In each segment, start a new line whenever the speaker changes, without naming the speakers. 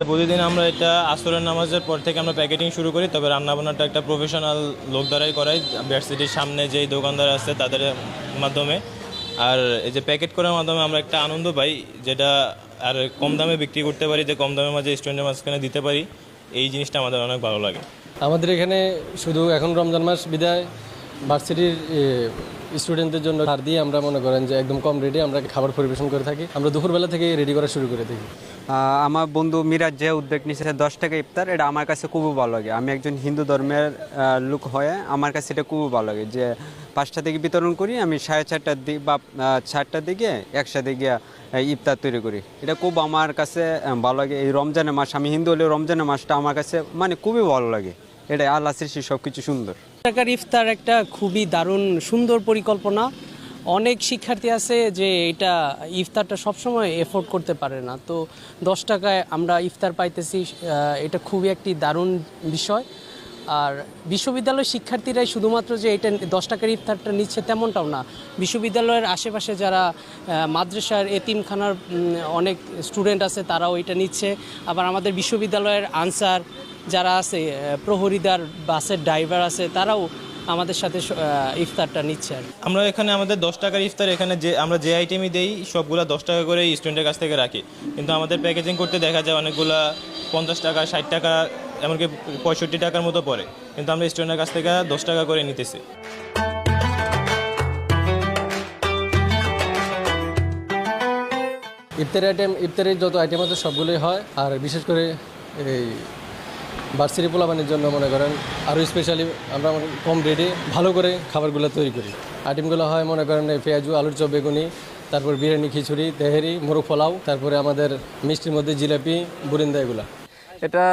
প্রতিদিন আমরা এটা আসরের নামাজের পর থেকে আমরা প্যাকেটিং শুরু করি, তবে রান্নাবান্নাটা একটা প্রফেশনাল লোক দ্বারাই করাই, ভার্সিটির সামনে যেই দোকানদার আছে তাদের মাধ্যমে। আর এই যে প্যাকেট করার মাধ্যমে আমরা একটা আনন্দ পাই, যেটা আর কম দামে বিক্রি করতে পারি, যে কম দামের মাঝে স্টুডেন্টের মাঝখানে দিতে পারি, এই জিনিসটা আমাদের অনেক ভালো লাগে।
আমাদের এখানে শুধু এখন রমজান মাস বিদায় ভার্সিটির স্টুডেন্টদের জন্য ছাড় দিয়ে আমরা মনে করেন যে একদম কম রেটে আমরা খাবার পরিবেশন করে থাকি। আমরা দুপুরবেলা থেকে রেডি করা শুরু করে থাকি।
আমার বন্ধু মিরাজ যে উদ্যোগ নিয়েছে 10 টাকা ইফতার, এটা আমার কাছে খুবই ভালো লাগে। আমি একজন হিন্দু ধর্মের লোক হয়ে আমার কাছে এটা খুবই ভালো লাগে যে 5টা থেকে বিতরণ করি, আমি 4:30টার দিকে বা 4টার দিকে একসাথে গিয়ে ইফতার তৈরি করি। এটা খুব আমার কাছে ভালো লাগে। এই রমজানের মাস, আমি হিন্দু হলেও রমজানের মাসটা আমার কাছে মানে খুবই ভালো লাগে। এটা আল্লাহ সৃষ্টি সব কিছু সুন্দর।
টাকার ইফতার একটা খুবই দারুণ সুন্দর পরিকল্পনা। অনেক শিক্ষার্থী আছে যে এটা ইফতারটা সবসময় এফোর্ড করতে পারে না, তো 10 টাকায় আমরা ইফতার পাইতেছি, এটা খুবই একটি দারুণ বিষয়। আর বিশ্ববিদ্যালয়ের শিক্ষার্থীরাই শুধুমাত্র যে এটা 10 টাকার ইফতারটা নিচ্ছে তেমনটাও না, বিশ্ববিদ্যালয়ের আশেপাশে যারা মাদ্রাসার এতিমখানার অনেক স্টুডেন্ট আছে তারাও এটা নিচ্ছে। আবার আমাদের বিশ্ববিদ্যালয়ের আনসার যারা আছে, প্রহরীদার, বাসের ড্রাইভার আছে, তারাও আমাদের সাথে ইফতারটা নিচ্ছে। আর
আমরা এখানে আমাদের 10 টাকার ইফতার, এখানে যে আমরা যে আইটেমই দেই সবগুলো 10 টাকা করে স্টুডেন্টের কাছ থেকে রাখি, কিন্তু আমাদের প্যাকেজিং করতে দেখা যায় অনেকগুলা 50 টাকা, 60 টাকা, এমনকি 65 টাকার মতো পড়ে, কিন্তু আমরা স্টুডেন্টের কাছ থেকে 10 টাকা করে নিতেছি।
ইফতারের যত আইটেম আছে সবগুলোই হয়। আর বিশেষ করে এই ভার্সিটি পোলাপানের জন্য মনে করেন আরও স্পেশালি আমরা কম রেটে ভালো করে খাবারগুলো তৈরি করি। আইটেমগুলো হয় মনে করেন পেঁয়াজু, আলুর চপ, বেগুনি, তারপর বিরিয়ানি, খিচুড়ি, তেহেরি, মোরগ পোলাও, তারপরে আমাদের মিষ্টির মধ্যে জিলাপি, বুরিন্দা, এগুলো।
এটা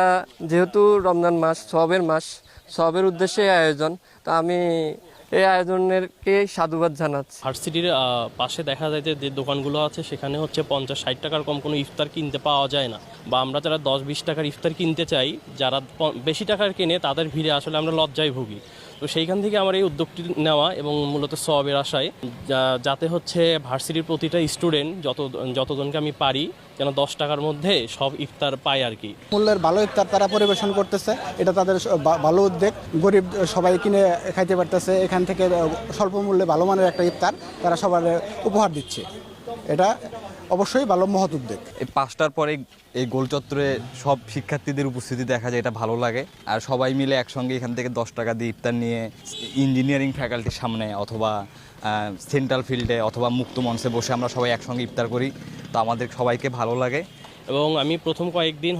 যেহেতু রমজান মাস, সওয়াবের মাস, সওয়াবের উদ্দেশ্যে এই আয়োজন, তা আমি এই আয়োজনেরকে সাধুবাদ জানাচ্ছি।
ভার্সিটির পাশে দেখা যায় যে দোকানগুলো আছে সেখানে হচ্ছে 50-60 টাকার কম কোনো ইফতার কিনতে পাওয়া যায় না, বা আমরা যারা 10-20 টাকার ইফতার কিনতে চাই, যারা বেশি টাকার কেনে তাদের ভিড়ে আসলে আমরা লজ্জায় ভুগি। তো সেইখান থেকে আমার এই উদ্যোগটি নেওয়া, এবং মূলত সওয়াবের আশায় যাতে হচ্ছে ভার্সিটির প্রতিটা স্টুডেন্ট যতজনকে আমি পারি যেন 10 টাকার মধ্যে সব ইফতার পায় আর কি।
মূল্যের ভালো ইফতার তারা পরিবেশন করতেছে, এটা তাদের ভালো উদ্যোগ। গরিব সবাই কিনে খাইতে পারতেছে, এখান থেকে স্বল্প মূল্যে ভালো মানের একটা ইফতার তারা সবার উপহার দিচ্ছে। এটা অবশ্যই ভালো মহৎ উদ্যোগ।
এই 5টার পরে এই গোল চত্বরে সব শিক্ষার্থীদের উপস্থিতি দেখা যায়, এটা ভালো লাগে। আর সবাই মিলে একসঙ্গে এখান থেকে 10 টাকা দিয়ে ইফতার নিয়ে ইঞ্জিনিয়ারিং ফ্যাকাল্টির সামনে অথবা সেন্ট্রাল ফিল্ডে অথবা মুক্ত মঞ্চে বসে আমরা সবাই একসঙ্গে ইফতার করি, তো আমাদের সবাইকে ভালো লাগে।
এবং আমি প্রথম কয়েকদিন